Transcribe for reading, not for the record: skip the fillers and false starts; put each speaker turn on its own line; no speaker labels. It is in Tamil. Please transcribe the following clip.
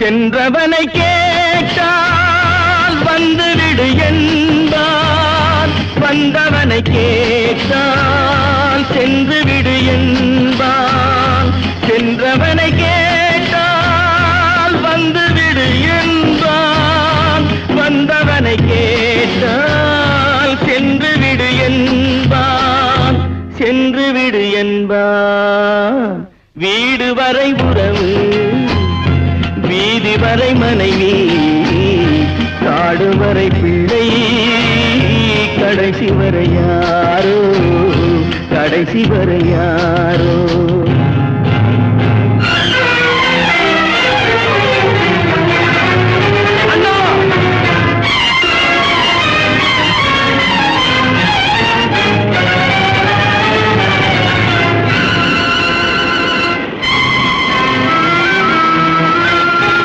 சென்றவனை கேட்டால் வந்துவிடு என்பான், வந்தவனை கேட்டால் சென்றுவிடு என்பான். சென்றவனை கேட்டால் வந்துவிடு என்பான், வந்தவனை கேட்டால் சென்றுவிடு என்பான், சென்றுவிடு என்பான். வீடு வரை உறவு, வீதி வரை மனைவி, காடு வரை பிள்ளை, கடைசி வரை யாரோ, கடைசி வரை யாரோ.